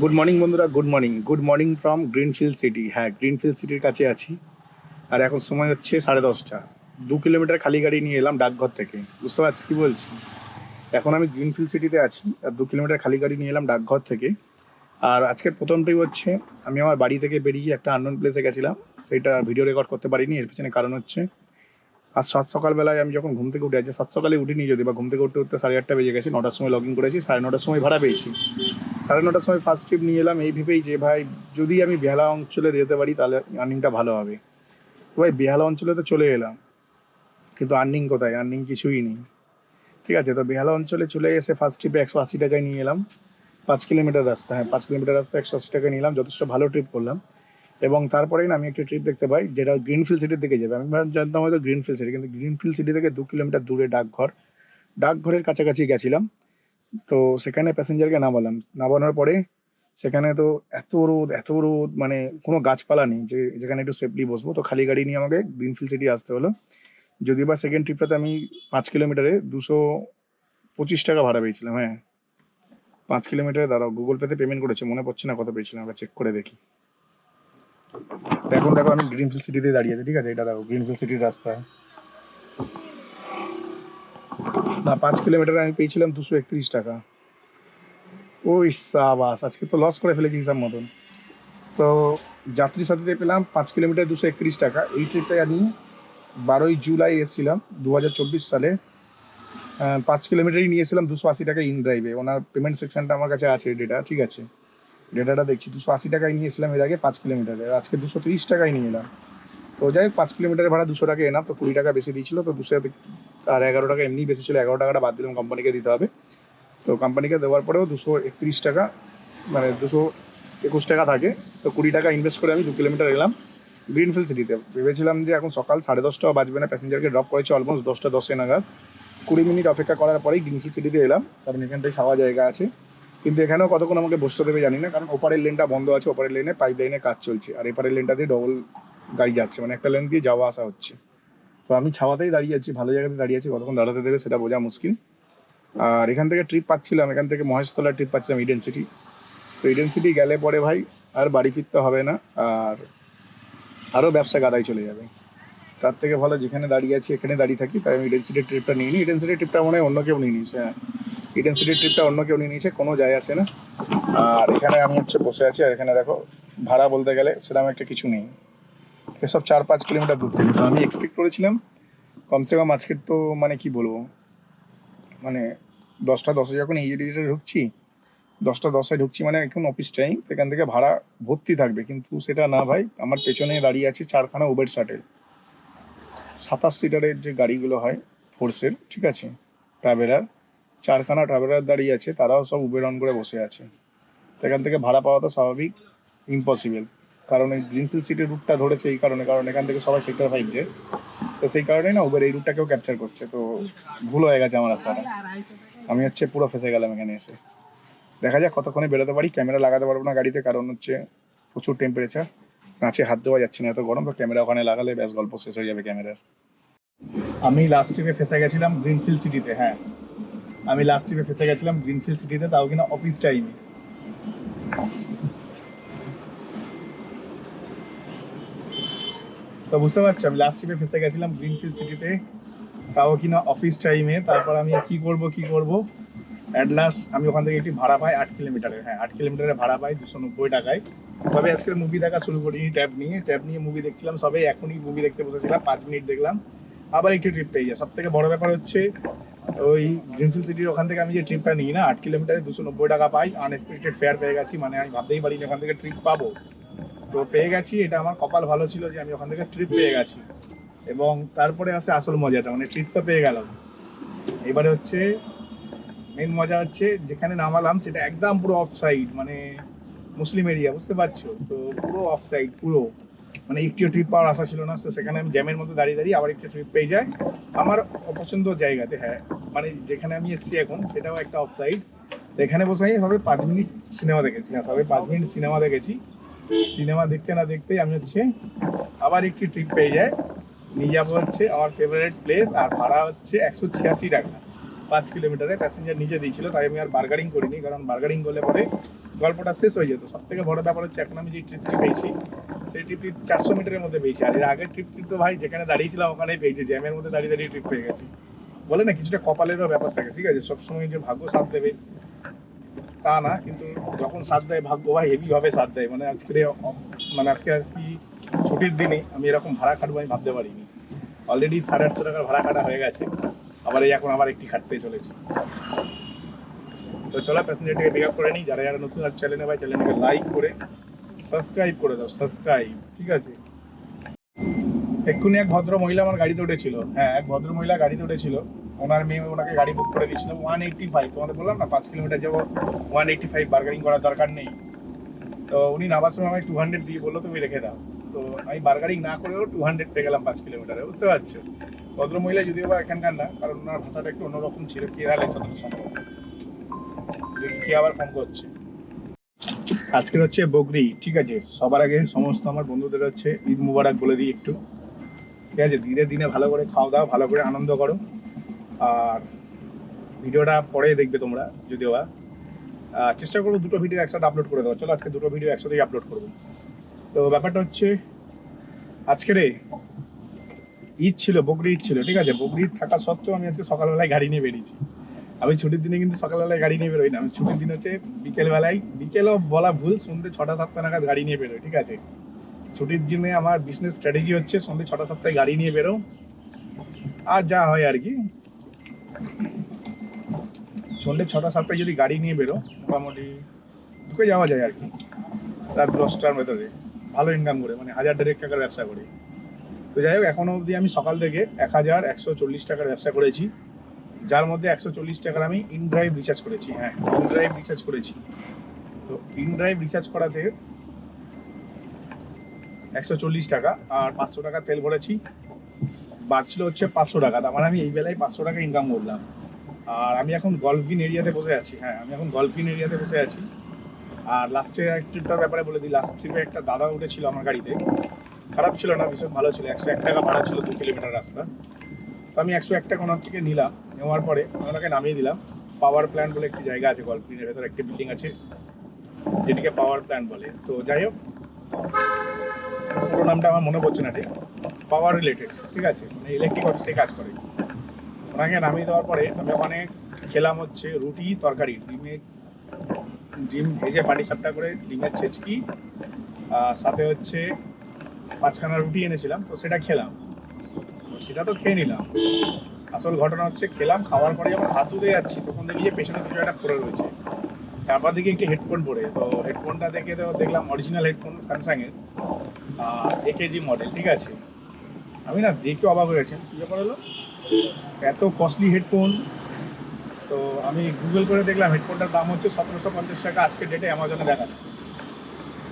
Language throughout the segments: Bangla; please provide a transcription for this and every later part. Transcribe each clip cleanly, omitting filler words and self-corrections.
গুড মর্নিং বন্ধুরা, good morning from greenfield city. হ্যাঁ, গ্রিনফিল্ড সিটির কাছে আছি। আর এখন সময় হচ্ছে 10:30। 2 কিলোমিটার খালি গাড়ি নিয়ে এলাম ডাকঘর থেকে। বুঝতে পারছি কি বলছি? এখন আমি গ্রিনফিল্ড সিটিতে আছি আর 2 কিলোমিটার খালি গাড়ি নিয়ে এলাম ডাকঘর থেকে। আর আজকের প্রথম ট্রিপ হচ্ছে, আমি আমার বাড়ি থেকে বেরিয়ে একটা আননোন প্লেসে গেছিলাম। সেটা ভিডিও রেকর্ড করতে পারিনি, এর পিছনে কারণ হচ্ছে আজ সকালবেলায় আমি যখন ঘুম থেকে উঠে, আজকে সকালে উঠিনি যদি, বা ঘুম থেকে উঠতে উঠতে 8:30 বেজে গেছে। 9টার সময় লগ ইন করেছি, 9:30 সময় ভাড়া পেয়েছি। 9:30 সময় ফার্স্ট ট্রিপ নিয়ে এলাম এই ভেবেই যে ভাই, যদি আমি বেহালা অঞ্চলে যেতে পারি তাহলে আর্নিংটা ভালো হবে। তো ভাই বেহালা অঞ্চলে তো চলে এলাম, কিন্তু আর্নিং কোথায়? আর্নিং কিছুই নেই। ঠিক আছে, তো বেহালা অঞ্চলে চলে এসে ফার্স্ট ট্রিপে 180 টাকায় নিয়ে এলাম। 5 কিলোমিটার রাস্তা, হ্যাঁ 5 কিলোমিটার রাস্তা 180 টাকায় নিলাম, যথেষ্ট ভালো ট্রিপ করলাম। এবং তারপরেই না আমি একটা ট্রিপ দেখতে পাই যেটা গ্রিনফিল্ড সিটির দিকে যাবে। আমি জানতাম হয়তো গ্রিনফিল্ড সিটি, কিন্তু গ্রিনফিল্ড সিটি থেকে 2 কিলোমিটার দূরে ডাকঘর, ডাকঘরের কাছাকাছি গেছিলাম। তো সেখানে প্যাসেঞ্জারকে নামালাম। নামানোর পরে সেখানে তো এত রোদ মানে কোনো গাছপালা নেই যে যেখানে একটু সেফলি বসবো। তো খালি গাড়ি নিয়ে আমাকে গ্রিনফিল্ড সিটি আসতে হলো। যদিও বা সেকেন্ড ট্রিপটাতে আমি 5 কিলোমিটারে 225 টাকা ভাড়া পেয়েছিলাম। হ্যাঁ, 5 কিলোমিটারে, দাঁড়াও গুগল পেতে পেমেন্ট করেছে, মনে পড়ছে না কত পেয়েছিলাম, আবার চেক করে দেখি। তো এখন দেখো আমি গ্রিনফিল্ড সিটিতে দাঁড়িয়ে আছি। ঠিক আছে, এটা দেখো গ্রিনফিল্ড সিটির রাস্তা। না, 5 কিলোমিটারে আমি পেয়েছিলাম 231 টাকা। ওই সাবাস, আজকে তো লস করে ফেলেছি হিসাব মতন। তো যাত্রীর সাথে পেলাম 5 কিলোমিটার 231 টাকা। এই ট্রিপটায় আমি 12ই জুলাই এসেছিলাম 2024 সালে। 5 কিলোমিটারই নিয়েছিলাম 280 টাকা ইন ড্রাইভে। ওনার পেমেন্ট সেকশনটা আমার কাছে আছে, ডেটা ঠিক আছে, ডেটাটা দেখছি। 280 টাকায় নিয়েছিলাম এর আগে 5 কিলোমিটারে, আজকে 230 টাকায় নিয়ে এলাম। তো যাই হোক, 5 কিলোমিটারের ভাড়া 200 টাকা এনাম, তো 20 টাকা বেশি দিয়েছিল, তো 200 আর 11 টাকা এমনি বেশি ছিল, 11 টাকাটা বাদ দিলাম, কোম্পানিকে দিতে হবে। তো কোম্পানিকে দেওয়ার পরেও 231 টাকা, মানে 221 টাকা থাকে। তো 20 টাকা ইনভেস্ট করে আমি 2 কিলোমিটার এলাম গ্রিনফিল্ড সিটিতে। ভেবেছিলাম যে এখন সকাল 10:30টাও বাজবে না, প্যাসেঞ্জারকে ড্রপ করেছি অলমোস্ট 10টা 10 নাগাদ। 20 মিনিট অপেক্ষা করার পরেই গ্রিনফিল্ড সিটিতে এলাম, কারণ এখানটায় খাওয়া জায়গা আছে। কিন্তু এখানেও কতক্ষণ আমাকে বসতে দেবে জানি না, কারণ ওপারের লেনটা বন্ধ আছে, ওপারের লেনে পাইপ লাইনে কাজ চলছে, আর এপারের লেনটা দিয়ে ডবল গাড়ি যাচ্ছে, মানে একটা লেন দিয়ে যাওয়া আসা হচ্ছে। তো আমি ছাওয়াতেই দাঁড়িয়ে আছি, ভালো জায়গাতে দাঁড়িয়ে আছি, কতক্ষণ দাঁড়াতে দেবে সেটা বোঝা মুশকিল। আর এখান থেকে ট্রিপ পাচ্ছিলাম, এখান থেকে মহেশতলার ট্রিপ পাচ্ছিলাম ইডেন সিটি। তো ইডেন সিটি গেলে পরে ভাই আর বাড়ি ফিরতে হবে না, আর আরও ব্যবসা গাদায় চলে যাবে। তার থেকে ভালো যেখানে দাঁড়িয়ে আছি এখানে দাঁড়িয়ে থাকি। তাই আমি ইডেন সিটির ট্রিপটা নিয়ে নিই। ইডেন সিটির ট্রিপটা মনে হয় অন্য কেউ নিয়ে নিয়েছে। হ্যাঁ, ইডেন সিটির ট্রিপটা অন্য কেউ নিয়ে নিয়েছে, কোনো যায় আসে না। আর এখানে আমি হচ্ছে বসে আছি, আর এখানে দেখো ভাড়া বলতে গেলে সেরকম একটা কিছু নেই, এসব 4-5 কিলোমিটার দূর থেকে। তো আমি এক্সপেক্ট করেছিলাম কমসে কম আজকের তো, মানে কি বলবো, মানে 10টা 10 যখন এই এরিয়াতে ঢুকছি, 10টা 10 ঢুকছি মানে এখন অফিস টাইম, এখান থেকে ভাড়া ভর্তি থাকবে, কিন্তু সেটা না ভাই। আমার পেছনে দাঁড়িয়ে আছে 4খানা উবের শাটেল, 27 সিটারের যে গাড়িগুলো হয় ফোর্সের, ঠিক আছে, ট্রাভেলার। 4খানা ট্রাভেলার দাঁড়িয়ে আছে, তারাও সব উবের অন করে বসে আছে। তো এখান থেকে ভাড়া পাওয়া তো স্বাভাবিক ইম্পসিবল, কারণ এই গ্রিনফিল্ড সিটির রুটটা ধরেছে এই কারণে, কারণ এখান থেকে সবাই সেক্টর 5 যায়। তো সেই কারণেই না উবের এই রুটটাকেও ক্যাপচার করছে। তো ভুল হয়ে গেছে আমার আসাটা, আমি হচ্ছে পুরো ফেসে গেলাম এখানে এসে। দেখা যাক কতক্ষণে বেরোতে পারি। ক্যামেরা লাগাতে পারবো না গাড়িতে, কারণ হচ্ছে প্রচুর টেম্পারেচার, কাঁচে হাত দেওয়া যাচ্ছে না, এত গরম। তো ক্যামেরা ওখানে লাগালে ব্যাস গল্প শেষ হয়ে যাবে ক্যামেরার। আমি লাস্ট ট্রিপে ফেসে গেছিলাম গ্রিনফিল্ড সিটিতে। হ্যাঁ, আমি লাস্ট ট্রিপে ফেসে গেছিলাম গ্রিনফিল্ড সিটিতে, তাও কিনা অফিস টাইমে। তো বুঝতে পারছি আমি লাস্ট ট্রিপে ফেসে গেছিলাম গ্রিনফিল্ড সিটিতে, তাও কিনা অফিস টাইমে। তারপর আমি কি করব, অ্যাট লাস্ট আমি ওখান থেকে একটি ভাড়া পাই 8 কিলোমিটারের। হ্যাঁ, 8 কিলোমিটারের ভাড়া পাই 290 টাকায়। তবে আজকে মুভি দেখা শুরু করিনি, ট্যাব নিয়ে মুভি দেখছিলাম সবাই, এখনই মুভি দেখতে বসেছিলাম, 5 মিনিট দেখলাম, আবার একটি ট্রিপ পেয়ে যায়। সব থেকে বড় ব্যাপার হচ্ছে ওই গ্রিনফিল্ড সিটির ওখান থেকে আমি যে ট্রিপটা নিই না, 8 কিলোমিটারে 290 টাকা পাই, আনএক্সপেক্টেড ফেয়ার পেয়ে গেছি। মানে আমি ভাবতেই পারিনি ওখান থেকে ট্রিপ পাবো, তো পেয়ে গেছি। এটা আমার কপাল ভালো ছিল যে আমি ওখান থেকে ট্রিপ পেয়ে গেছি। এবং তারপরে আসে আসল মজাটা, মানে ট্রিপ তো পেয়ে গেলাম, এবারে হচ্ছে মেন মজা হচ্ছে যেখানে নামালাম সেটা একদম পুরো অফ সাইড, মানে মুসলিম এরিয়া, বুঝতে পারছো তো, পুরো অফ সাইড পুরো। মানে একটিও ট্রিপ পাওয়ার আশা ছিল না, তো সেখানে আমি জ্যামের মধ্যে দাঁড়িয়ে দাঁড়িয়ে আবার একটা ট্রিপ পেয়ে যায় আমার অপছন্দ জায়গাতে। হ্যাঁ, মানে যেখানে আমি এসেছি এখন সেটাও একটা অফ সাইড। এখানে বসে আমি সবে 5 মিনিট সিনেমা দেখেছি, হ্যাঁ সবে 5 মিনিট সিনেমা দেখেছি। সিনেমা দেখতে না দেখতেই আমি হচ্ছে আবার একটি ট্রিপ পেয়ে যায়, নিয়ে যাবো হচ্ছে আমার ফেভারিট প্লেস, আর ভাড়া হচ্ছে 186 টাকা। 5 কিলোমিটারে প্যাসেঞ্জার নিচে দিয়েছিল, তাই আমি আর বার্গারিং করিনি, কারণ বার্গারিং করলে পরে গল্পটা শেষ হয়ে যেত। সব থেকে বড় ব্যাপার হচ্ছে এখন আমি যে ট্রিপটি পেয়েছি সেই ট্রিপটি 400 মিটারের মধ্যে পেয়েছি। আর এর আগের ট্রিপটি তো ভাই যেখানে দাঁড়িয়েছিলাম ওখানেই পেয়েছি, জ্যামের মধ্যে দাঁড়িয়ে দাঁড়িয়ে ট্রিপ পেয়ে গেছি। বলে না কিছুটা কপালেরও ব্যাপার থাকে, ঠিক আছে, সবসময় যে ভাগ্য সাথ দেবে তা না, কিন্তু যখন সাথ দেয় ভাগ্য ভাই হেভি ভাবে সাথ দেয়। আজকে আর কি ছুটির দিনে আমি এরকম ভাড়া খাটবো আমি ভাবতে পারিনি। অলরেডি 850 টাকার ভাড়া কাটা হয়ে গেছে, আবার এখন আবার একটি খাটতে চলেছে। তো চলো প্যাসেঞ্জারটাকে পিক আপ করে নিই। যারা যারা নতুন চ্যানেলে ভাই চ্যানেলটাকে লাইক করে সাবস্ক্রাইব করে দাও, সাবস্ক্রাইব, ঠিক আছে। এক্ষুনি এক ভদ্র মহিলা আমার গাড়িতে উঠেছিল, হ্যাঁ এক ভদ্র মহিলা গাড়িতে উঠেছিল, ওনার মেয়ে ওনাকে গাড়ি বুক করে দিয়েছিল 185। তোমাদের বললাম না 5 কিলোমিটার যাবো 185, বার্গারিং করার দরকার নেই। তো উনি নামার সময় আমায় 200 দিয়ে বললো তুমি রেখে দাও। তো আমি বার্গারিং না করেও 200 পেয়ে গেলাম 5 কিলোমিটারে, বুঝতে পারছো। ভদ্র মহিলা যদিও বা এখানকার না, কারণ ওনার ভাষাটা একটু অন্যরকম ছিল, কেরালে যতটা সম্ভব। কি আবার ফোন করছে। আজকের হচ্ছে বকরি, ঠিক আছে। সবার আগে সমস্ত আমার বন্ধুদের হচ্ছে ঈদ মুবারক বলে দিই একটু, ঠিক আছে। ধীরে দিনে ভালো করে খাওয়া দাওয়া, ভালো করে আনন্দ করো। আর ভিডিওটা পরে দেখবে তোমরা, যদিও বা চেষ্টা করবো দুটো ভিডিও একসাথে আপলোড করে দেওয়া। চলো আজকে দুটো ভিডিও একসাথেই আপলোড করবো। তো ব্যাপারটা হচ্ছে আজকের ঈদ ছিল, বকরি ঈদ ছিল, ঠিক আছে। বকরি ঈদ থাকা সত্ত্বেও আমি আজকে সকালবেলায় গাড়ি নিয়ে বেরিয়েছি। আমি ছুটির দিনে কিন্তু সকালবেলায় গাড়ি নিয়ে বেরোই না, আমি ছুটির দিন হচ্ছে বিকেলও বলা ভুল, সন্ধ্যে 6টা-7টা নাগাদ গাড়ি নিয়ে বেরোই, ঠিক আছে। ছুটির দিনে আমার বিজনেস স্ট্র্যাটেজি হচ্ছে সন্ধ্যে 6টা-7টায় গাড়ি নিয়ে বেরো, আর যা হয় আর কি। সন্ধ্যে 6টা-7টায় যদি গাড়ি নিয়ে বেরো মোটামুটি ঢুকে যাওয়া যায় আর কি রাত 10টার ভেতরে, ভালো ইনকাম করে, মানে 1000-1,500 টাকার ব্যবসা করে। তো যাই হোক, এখনো অবধি আমি সকাল থেকে 1140 টাকার ব্যবসা করেছি, যার মধ্যে 140 টাকার আমি ইনড্রাইভ রিচার্জ করেছি। হ্যাঁ, ইনড্রাইভ রিচার্জ করেছি। তো ইনড্রাইভ রিচার্জ করাতে 140 টাকা আর 500 টাকা তেল ভরেছি, বাঁচলো হচ্ছে 500 টাকা। তার মানে আমি এই বেলায় 500 টাকা ইনকাম করলাম। আর আমি এখন গল্ফবিন এরিয়াতে বসে আছি, হ্যাঁ আমি এখন গল্ফবিন এরিয়াতে বসে আছি। আর লাস্টের ট্রিপটার ব্যাপারে বলে দিই, লাস্ট ট্রিপে একটা দাদা উঠেছিল আমার গাড়িতে, খারাপ ছিল না, ভীষণ ভালো ছিল। 101 টাকা ভাড়া ছিল 2 কিলোমিটার রাস্তা। তো আমি 101 টাকা ওনার থেকে নিলাম, নেওয়ার পরে আমি ওনাকে নামিয়ে দিলাম। পাওয়ার প্ল্যান্ট বলে একটি জায়গা আছে গল্ফবিনের ভেতরে, একটি বিল্ডিং আছে যেটিকে পাওয়ার প্ল্যান্ট বলে। তো যাই হোক, পুরো নামটা আমার মনে পড়ছে না ঠিক, পাওয়ার রিলেটেড, ঠিক আছে, মানে ইলেকট্রিক অফিসে কাজ করে। ওনাকে নামিয়ে দেওয়ার পরে আমি ওখানে খেলাম হচ্ছে রুটি তরকারি, ডিম ভেজে পাটিসাপটা করে, ডিমের ছেচকি, সাথে হচ্ছে 5খানা রুটি এনেছিলাম, তো সেটা খেলাম। সেটা তো খেয়ে নিলাম, আসল ঘটনা হচ্ছে খেলাম, খাওয়ার পরে যখন হাত ধুতে যাচ্ছি তখন দেখি যে পেছনে কিছু একটা পড়ে রয়েছে। তারপর দেখি একটি হেডফোন পরে, তো হেডফোনটা দেখে তো দেখলাম অরিজিনাল হেডফোন, স্যামসাংয়ের AKG মডেল, ঠিক আছে। আমি না দেখে অবাক হয়ে গেছি, কী ব্যাপার হলো, এত কস্টলি হেডফোন। তো আমি গুগল করে দেখলাম হেডফোনটার দাম হচ্ছে 1750 টাকা, আজকের ডেটে অ্যামাজনে দেখাচ্ছে।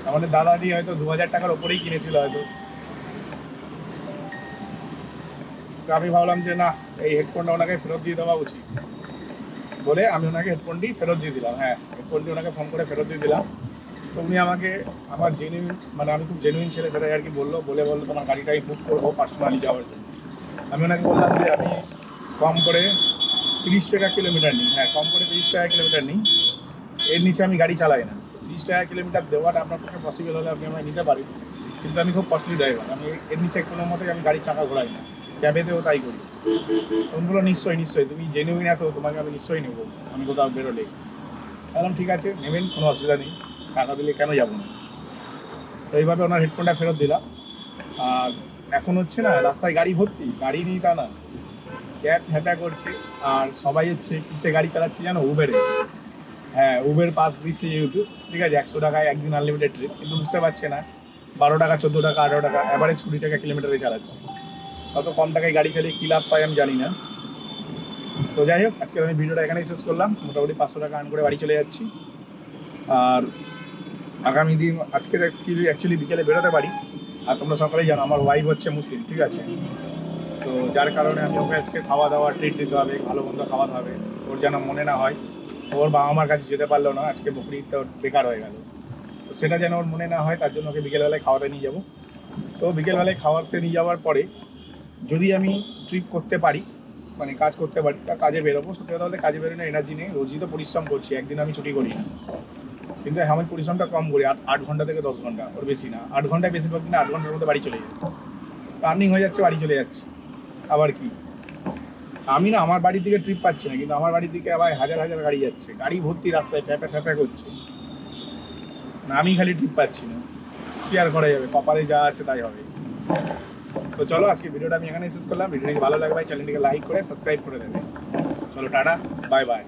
তার মানে দাদাটি হয়তো 2000 টাকার ওপরেই কিনেছিল হয়তো। তো আমি ভাবলাম যে না, এই হেডফোনটা ওনাকে ফেরত দিয়ে দেওয়া উচিত বলে আমি ওনাকে হেডফোনটি ফেরত দিয়ে দিলাম। হ্যাঁ, হেডফোনটি ওনাকে ফোন করে ফেরত দিয়ে দিলাম। তো উনি আমাকে আমার জেনুইন, মানে আমি খুব জেনুইন ছেলে সেটাই আর কি বললো, বলে তোমার গাড়িটাই বুক করবো পার্সোনালি যাওয়ার জন্য। আমি ওনাকে বললাম যে আমি কম করে 30 টাকা কিলোমিটার নিই, হ্যাঁ কম করে 30 টাকা কিলোমিটার নিই, এর নিচে আমি গাড়ি চালাই না। 30 টাকা কিলোমিটার দেওয়াটা আপনার পক্ষে পসিবল হলে আপনি আমায় নিতে পারেন, কিন্তু আমি খুব কস্টলি ড্রাইভার, আমি এর নিচে কোনো মতেই আমি গাড়ির চাকা ঘোরাই না, ক্যাবেতেও তাই করি। তোমগুলো নিশ্চয়ই তুমি জেনুইন এত, তোমাকে আমি নিশ্চয়ই নেবো আমি কোথাও বেরোলে। বললাম ঠিক আছে নেবেন, কোনো অসুবিধা নেই, টাকা দিলে কেন যাবো না। তো এইভাবে ওনার হেডফোনটা ফেরত দিলাম। আর এখন হচ্ছে না রাস্তায় গাড়ি ভর্তি, গাড়ি নেই তা না, ক্যাব হ্যাপা করছে। আর সবাই হচ্ছে কিসে গাড়ি চালাচ্ছে জানো, উবেরে। হ্যাঁ, উবের পাস দিচ্ছে যেহেতু, ঠিক আছে, 100 টাকায় একদিন আনলিমিটেড ট্রিপ, কিন্তু বুঝতে পারছে না 12 টাকা 14 টাকা 18 টাকা অ্যাভারেজ 20 টাকা কিলোমিটারে চালাচ্ছে। অত কম টাকায় গাড়ি চালিয়ে কী লাভ পাই আমি জানি না। তো যাই হোক, আজকের আমি ভিডিওটা এখানেই শেষ করলাম। মোটামুটি 500 টাকা আর্ন করে বাড়ি চলে যাচ্ছি। আর আগামী দিন আজকে অ্যাকচুয়ালি বিকেলে বেরোতে পারি। আর তোমরা সকালেই জানো আমার ওয়াইফ হচ্ছে মুসলিম, ঠিক আছে। তো যার কারণে আমি ওকে আজকে খাওয়া দাওয়া ট্রিট দিতে হবে, ভালো মন্দ খাওয়াতে হবে, ওর যেন মনে না হয় ওর বাবা মার কাছে যেতে পারলো না, আজকে বকরিটা বেকার হয়ে গেল। তো সেটা যেন ওর মনে না হয়, তার জন্য ওকে বিকেলবেলায় খাওয়াতে নিয়ে যাবো। তো বিকেলবেলায় খাওয়াতে নিয়ে যাওয়ার পরে যদি আমি ট্রিপ করতে পারি মানে কাজ করতে পারি, কাজে বেরোবো। সত্যি কথা বলতে কাজে বেরোনো এনার্জি নেই, রোজই তো পরিশ্রম করছি, একদিন আমি ছুটি করি না। কিন্তু আমি পরিশ্রমটা কম করি, 8 ঘন্টা থেকে 10 ঘন্টা, ওর বেশি না। 8 ঘন্টায় বেশিরভাগ দিনে 8 ঘন্টার মধ্যে বাড়ি চলে যাই, আর্নিং হয়ে যাচ্ছে, বাড়ি চলে যাচ্ছে। আবার কি, আমি না আমার বাড়ির দিকে ট্রিপ পাচ্ছি না, কিন্তু আমার বাড়ির দিকে আবার হাজার হাজার গাড়ি যাচ্ছে, গাড়ি ভর্তি রাস্তায় ফ্যাপা ফ্যাপা করছে, না আমি খালি ট্রিপ পাচ্ছি না। কি আর করা যাবে, কপালে যা আছে তাই হবে। তো চলো আজকে ভিডিওটা আমি এখানে শেষ করলাম। ভিডিওটি ভালো লাগবে চ্যানেলটিকে লাইক করে সাবস্ক্রাইব করে দেবে। চলো টাটা, বাই বাই।